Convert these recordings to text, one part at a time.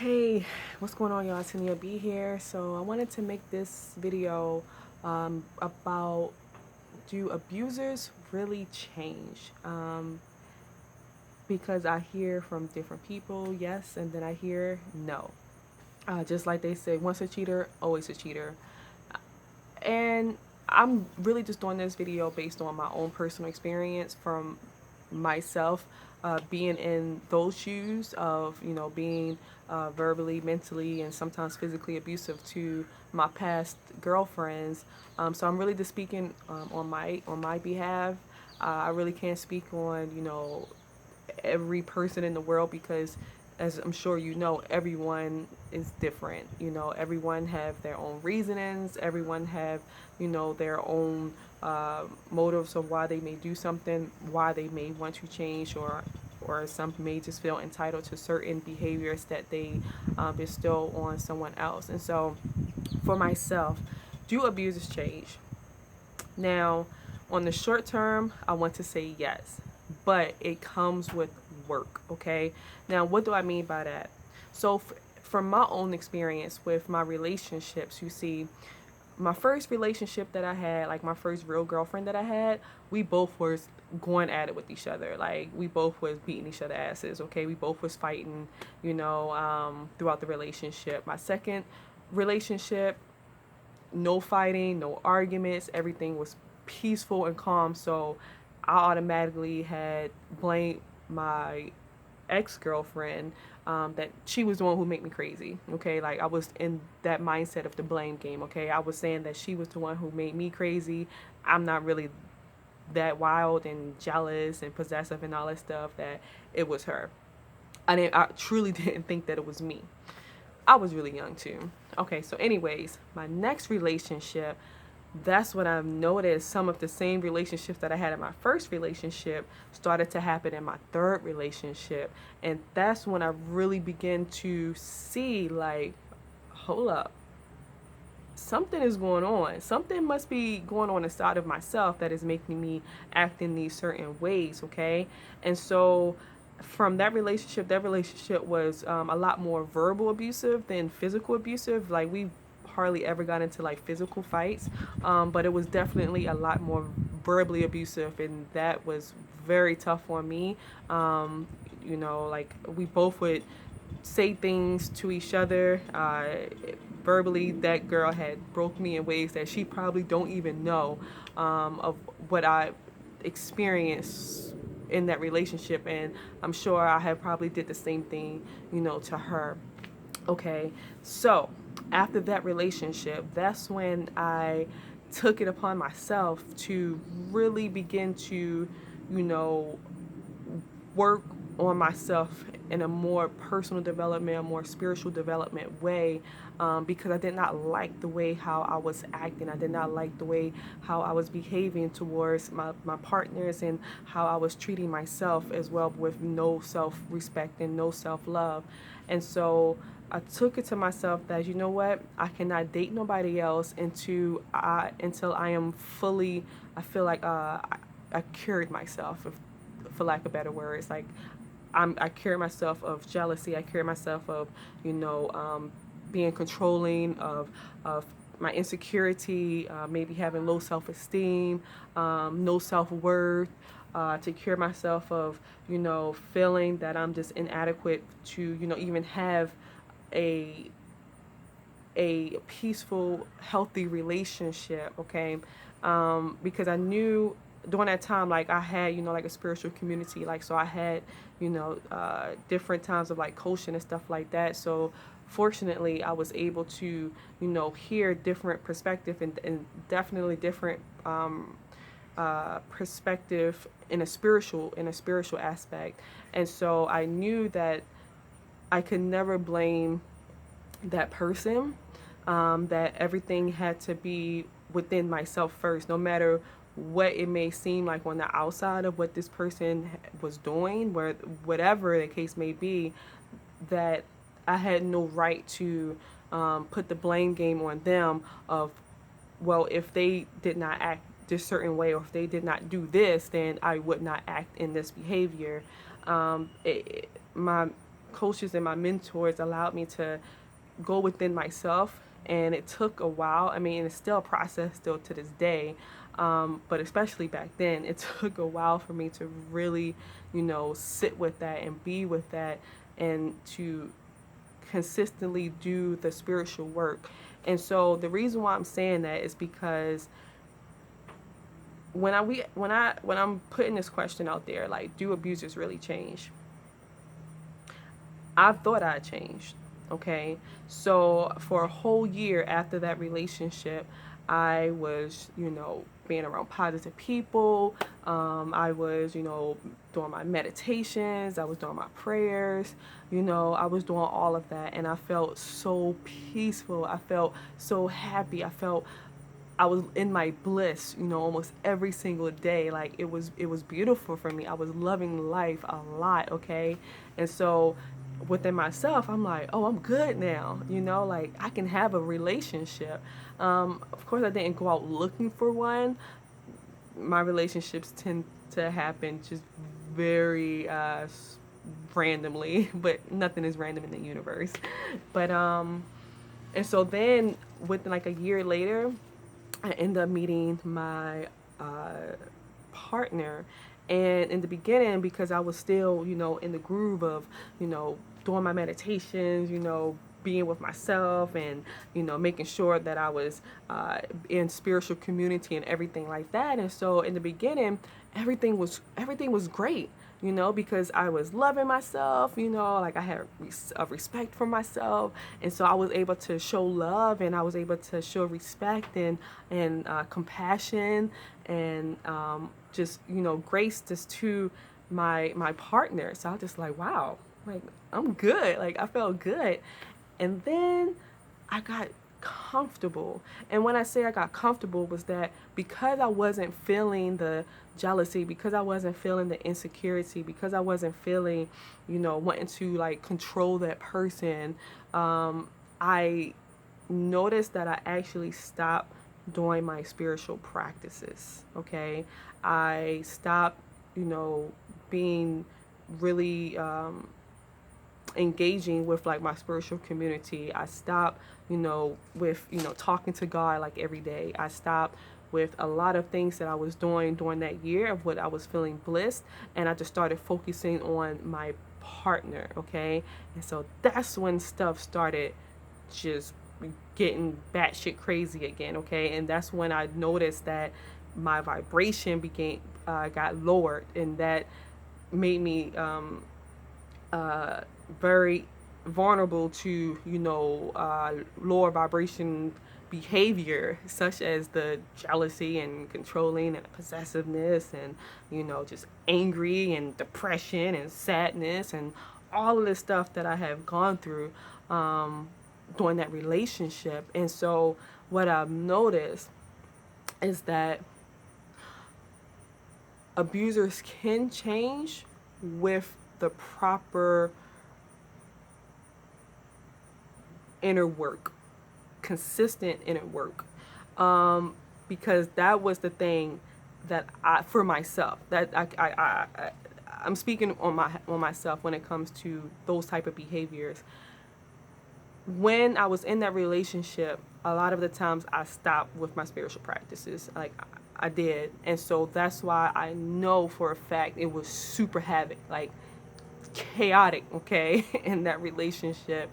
Hey, what's going on, y'all? Tania B here. So I wanted to make this video about, do abusers really change? Because I hear from different people, yes, and then I hear no. Just like they say, once a cheater, always a cheater. And I'm really just doing this video based on my own personal experience from myself, being in those shoes of, being verbally, mentally, and sometimes physically abusive to my past girlfriends. So I'm really just speaking on my behalf. I really can't speak on, every person in the world, because as I'm sure you know, everyone is different. Everyone have their own reasonings. Everyone have, their own motives of why they may do something, why they may want to change, or some may just feel entitled to certain behaviors that they bestow on someone else. And so for myself, do abusers change? Now, on the short term, I want to say yes, but it comes with work, okay? Now, what do I mean by that? So, from my own experience with my relationships, you see, my first relationship that I had, like my first real girlfriend that I had, we both was going at it with each other. Like we both was beating each other asses, okay? We both was fighting, throughout the relationship. My second relationship, no fighting, no arguments, everything was peaceful and calm. So I automatically had blamed my ex-girlfriend, that she was the one who made me crazy. Okay, like I was in that mindset of the blame game. Okay, I was saying that she was the one who made me crazy. I'm not really that wild and jealous and possessive and all that stuff. That it was her. I truly didn't think that it was me. I was really young too. Okay, so anyways, my next relationship, that's when I've noticed some of the same relationships that I had in my first relationship started to happen in my third relationship. And that's when I really began to see, like, hold up, something is going on. Something must be going on inside of myself that is making me act in these certain ways, okay? And so from that relationship was a lot more verbal abusive than physical abusive. Like we hardly ever got into like physical fights, but it was definitely a lot more verbally abusive, and that was very tough on me. Like we both would say things to each other. Verbally, that girl had broke me in ways that she probably don't even know, of what I experienced in that relationship, and I'm sure I have probably did the same thing, to her. Okay, so after that relationship, that's when I took it upon myself to really begin to, you know, work on myself in a more personal development, a more spiritual development way, because I did not like the way how I was acting. I did not like the way how I was behaving towards my partners, and how I was treating myself as well, with no self-respect and no self-love. And so I took it to myself that, you know what, I cannot date nobody else until I am fully, I feel like I cured myself, for lack of better words. Like I carry myself of jealousy. I carry myself of, being controlling, of my insecurity, maybe having low self-esteem, no self-worth. To cure myself of, feeling that I'm just inadequate to, even have a peaceful, healthy relationship. Okay, because I knew during that time, like I had, like a spiritual community, like so I had, different times of like coaching and stuff like that. So fortunately, I was able to, hear different perspective, and definitely different perspective in a spiritual aspect. And so I knew that I could never blame that person, that everything had to be within myself first, no matter what it may seem like on the outside of what this person was doing, where whatever the case may be, that I had no right to put the blame game on them of, well, if they did not act this certain way, or if they did not do this, then I would not act in this behavior. My coaches and my mentors allowed me to go within myself, and it took a while. I mean, it's still a process still to this day, but especially back then, it took a while for me to really, sit with that and be with that, and to consistently do the spiritual work. And so the reason why I'm saying that is because when I'm putting this question out there, like, do abusers really change? I thought I changed. Okay. So for a whole year after that relationship, I was, being around positive people. I was, doing my meditations. I was doing my prayers. I was doing all of that. And I felt so peaceful. I felt so happy. I was in my bliss, almost every single day. Like, it was beautiful for me. I was loving life a lot, okay? And so within myself, I'm like, oh, I'm good now. Like, I can have a relationship. Of course, I didn't go out looking for one. My relationships tend to happen just very randomly, but nothing is random in the universe. But and so then within like a year later, I ended up meeting my partner. And in the beginning, because I was still, in the groove of, doing my meditations, being with myself, and, making sure that I was in spiritual community and everything like that. And so in the beginning, everything was great, because I was loving myself, like I had a respect for myself. And so I was able to show love, and I was able to show respect and compassion, and just, grace just to my partner. So I was just like, wow, like, I'm good. Like, I felt good. And then I got comfortable. And when I say I got comfortable, was that because I wasn't feeling the jealousy, because I wasn't feeling the insecurity, because I wasn't feeling, wanting to like control that person, I noticed that I actually stopped doing my spiritual practices. Okay. I stopped, being really engaging with like my spiritual community. I stopped, with, talking to God like every day. I stopped with a lot of things that I was doing during that year of what I was feeling blissed, and I just started focusing on my partner. Okay. And so that's when stuff started just getting batshit crazy again. Okay. And that's when I noticed that my vibration got lowered, and that made me very vulnerable to, lower vibration behavior, such as the jealousy and controlling and possessiveness, and, just angry and depression and sadness and all of this stuff that I have gone through during that relationship. And so what I've noticed is that abusers can change with the proper inner work, consistent inner work, because that was the thing that for myself, that I'm speaking on myself when it comes to those type of behaviors. When I was in that relationship, a lot of the times I stopped with my spiritual practices. Like, I did. And so that's why I know for a fact it was super havoc, like chaotic, okay, in that relationship.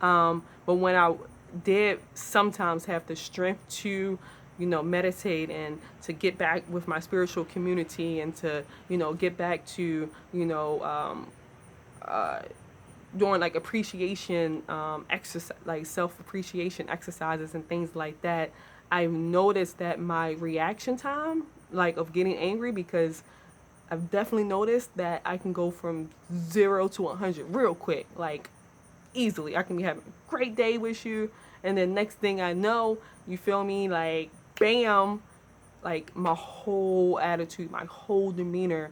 But when I did sometimes have the strength to, meditate, and to get back with my spiritual community, and to, get back to, doing like appreciation exercise, like self-appreciation exercises and things like that, I've noticed that my reaction time, like, of getting angry, because I've definitely noticed that I can go from 0 to 100 real quick, like easily. I can be having a great day with you, and then next thing I know, you feel me, like, bam, like my whole attitude, my whole demeanor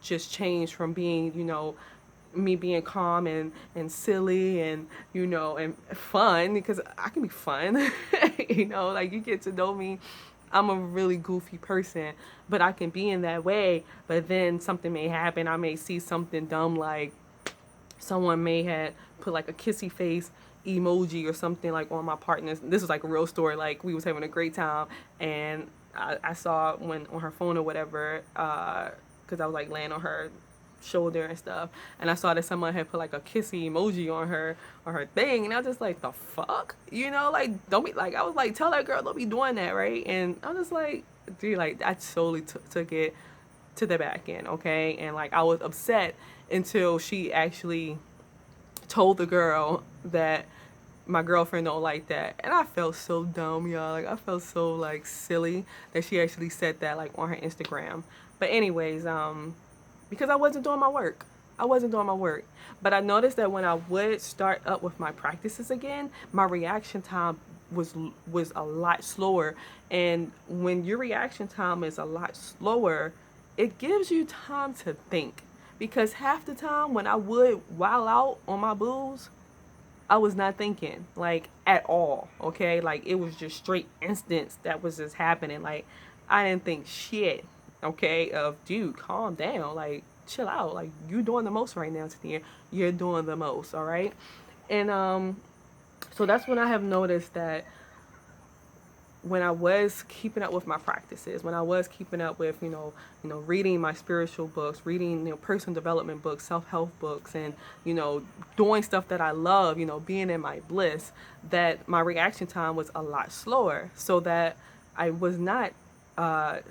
just changed from being, me being calm and silly and, and fun, because I can be fun, like, you get to know me. I'm a really goofy person, but I can be in that way. But then something may happen. I may see something dumb, like, someone may had put like a kissy face emoji or something like on my partner's. This was like a real story. Like we was having a great time, and I saw when on her phone or whatever, because I was like laying on her shoulder and stuff, and I saw that someone had put like a kissy emoji on her thing, and I was just like, the fuck, you know, like don't be like, I was like, tell that girl don't be doing that, right? And I was just like, dude, like I totally took it to the back end, okay? And like I was upset until she actually told the girl that my girlfriend don't like that, and I felt so dumb, y'all. Like I felt so like silly that she actually said that like on her Instagram. But anyways, because I wasn't doing my work. I wasn't doing my work. But I noticed that when I would start up with my practices again, my reaction time was a lot slower. And when your reaction time is a lot slower, it gives you time to think. Because half the time when I would wild out on my booze, I was not thinking like at all, okay? Like it was just straight instance that was just happening. Like I didn't think shit, okay, of dude, calm down, like chill out. Like you're doing the most right now, Tania. You're doing the most, all right? And so that's when I have noticed that when I was keeping up with my practices, when I was keeping up with, reading my spiritual books, reading, personal development books, self-help books, and, doing stuff that I love, being in my bliss, that my reaction time was a lot slower, so that I was not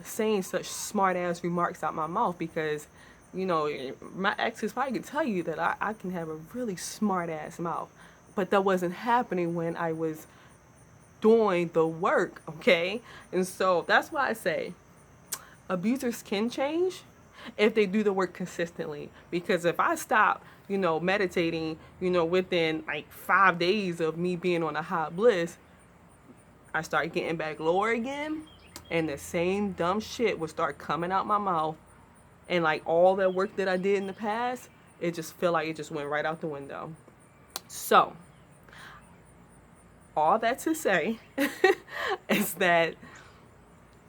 saying such smart ass remarks out my mouth, because, my exes probably could tell you that I can have a really smart ass mouth, but that wasn't happening when I was doing the work, okay? And so that's why I say abusers can change if they do the work consistently. Because if I stop, meditating, within like 5 days of me being on a high bliss, I start getting back lower again, and the same dumb shit would start coming out my mouth, and like all that work that I did in the past, it just feel like it just went right out the window. So all that to say is that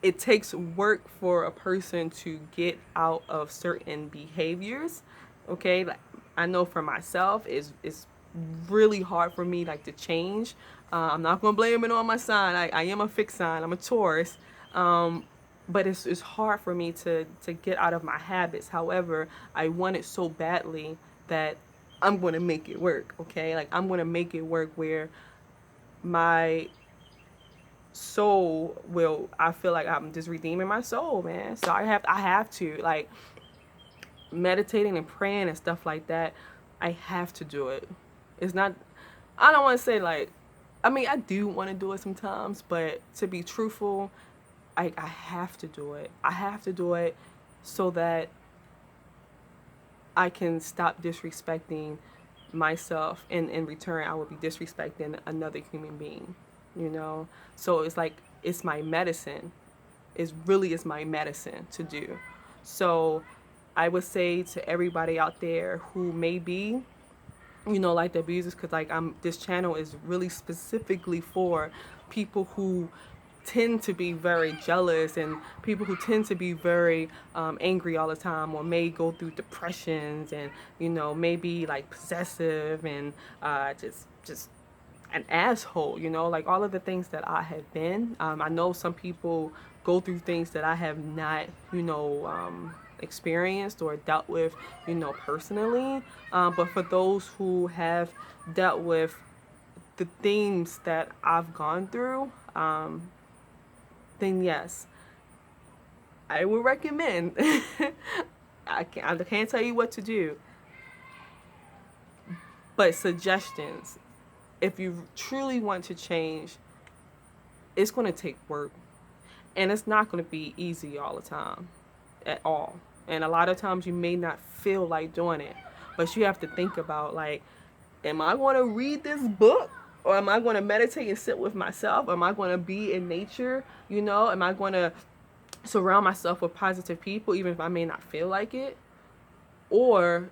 it takes work for a person to get out of certain behaviors, okay? Like I know for myself, it's really hard for me like to change. I'm not gonna blame it on my sign. I am a fixed sign. I'm a Taurus. But it's hard for me to get out of my habits. However, I want it so badly that I'm going to make it work, okay? Like I'm going to make it work where my soul will, I feel like I'm just redeeming my soul, man. So I have to like meditating and praying and stuff like that. I have to do it. It's not, I don't want to say like, I mean, I do want to do it sometimes, but to be truthful, I have to do it. I have to do it so that I can stop disrespecting myself, and in return I would be disrespecting another human being, so it's like it's my medicine. It really is my medicine to do. So I would say to everybody out there who may be like the abusers, because like this channel is really specifically for people who tend to be very jealous, and people who tend to be very angry all the time, or may go through depressions, and maybe like possessive, and just an asshole, like all of the things that I have been. I know some people go through things that I have not experienced or dealt with personally, but for those who have dealt with the things that I've gone through, then yes, I would recommend. I can't tell you what to do, but suggestions. If you truly want to change, it's going to take work, and it's not going to be easy all the time, at all. And a lot of times you may not feel like doing it, but you have to think about like, am I going to read this book? Or am I going to meditate and sit with myself? Am I going to be in nature? Am I going to surround myself with positive people, even if I may not feel like it? Or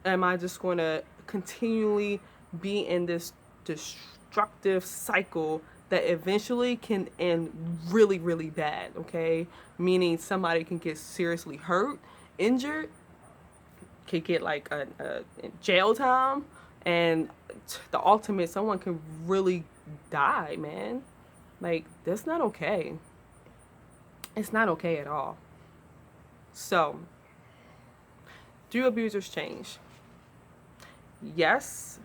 am I just going to continually be in this destructive cycle that eventually can end really, really bad, okay? Meaning somebody can get seriously hurt, injured, could get like a jail time, and the ultimate, someone can really die, man. Like, that's not okay. It's not okay at all. So, do abusers change? Yes,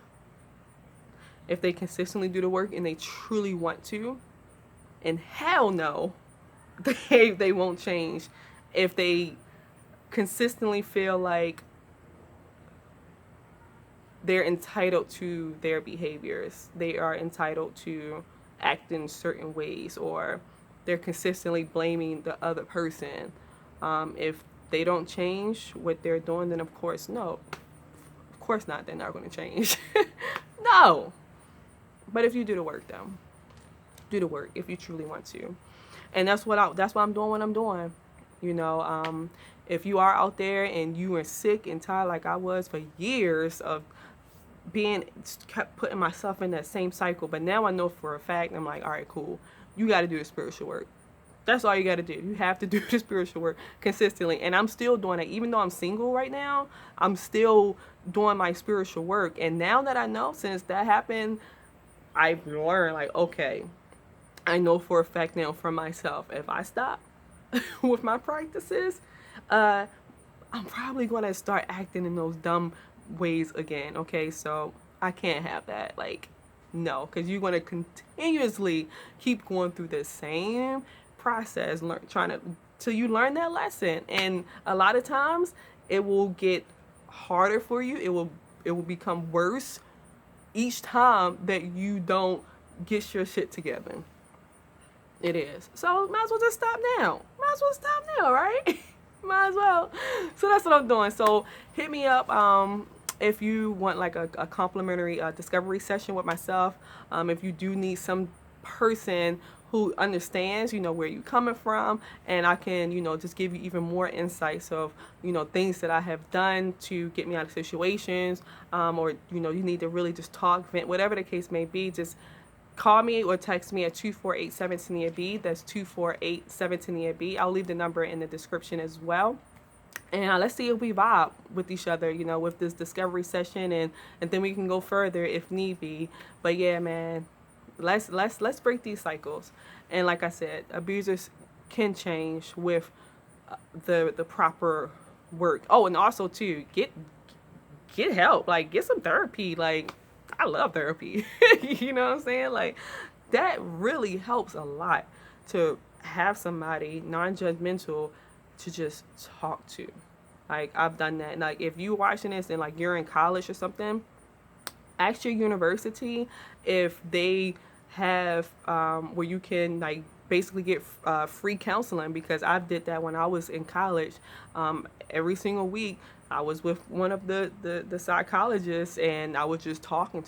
if they consistently do the work and they truly want to. And hell no, they won't change if they consistently feel like they're entitled to their behaviors. They are entitled to act in certain ways, or they're consistently blaming the other person. If they don't change what they're doing, then of course, no. Of course not, they're not going to change. No. But if you do the work, though, do the work if you truly want to. And that's what I'm doing what I'm doing. You know, if you are out there and you are sick and tired like I was for years of kept putting myself in that same cycle, but now I know for a fact, I'm like, all right, cool. You got to do the spiritual work. That's all you got to do. You have to do the spiritual work consistently. And I'm still doing it. Even though I'm single right now, I'm still doing my spiritual work. And now that I know, since that happened, I've learned, like, okay, I know for a fact now for myself, if I stop with my practices, I'm probably going to start acting in those dumb ways again. Okay, so I can't have that. Like, no, because you're going to continuously keep going through the same process, trying to till you learn that lesson. And a lot of times it will get harder for you. It will become worse each time that you don't get your shit together. It is. So might as well just stop now. Might as well stop now, right? Might as well. So that's what I'm doing. So hit me up if you want like a complimentary discovery session with myself. If you do need some person who understands, you know, where you're coming from, and I can, you know, just give you even more insights of, you know, things that I have done to get me out of situations, or, you know, you need to really just talk, vent, whatever the case may be, just call me or text me at 248-17-B. That's 248-17-B. I'll leave the number in the description as well. And let's see if we vibe with each other, you know, with this discovery session, and then we can go further if need be. But yeah, man, let's break these cycles. And like I said, abusers can change with the proper work. Oh, and also too, get help. Like, get some therapy. Like, I love therapy. You know what I'm saying? Like, that really helps a lot, to have somebody non-judgmental to just talk to. Like, I've done that. Like, if you're watching this and like you're in college or something, ask your university if they have where you can like basically get free counseling, because I did that when I was in college. Every single week I was with one of the psychologists, and I would just talk, and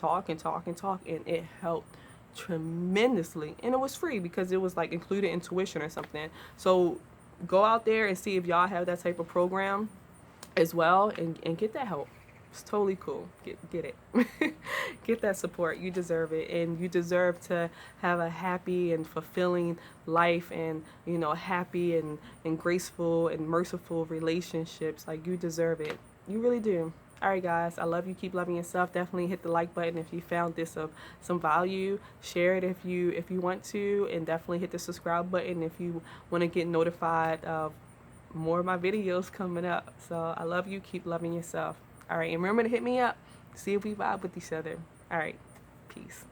it helped tremendously. And it was free because it was like included in tuition or something. So go out there and see if y'all have that type of program as well, and get that help. It's totally cool. Get it. Get that support. You deserve it, and you deserve to have a happy and fulfilling life, and, you know, happy and graceful and merciful relationships. Like, you deserve it. You really do. All right, guys, I love you. Keep loving yourself. Definitely hit the like button if you found this of some value. Share it if you want to, and definitely hit the subscribe button if you want to get notified of more of my videos coming up. So I love you. Keep loving yourself. All right, and remember to hit me up. See if we vibe with each other. All right, peace.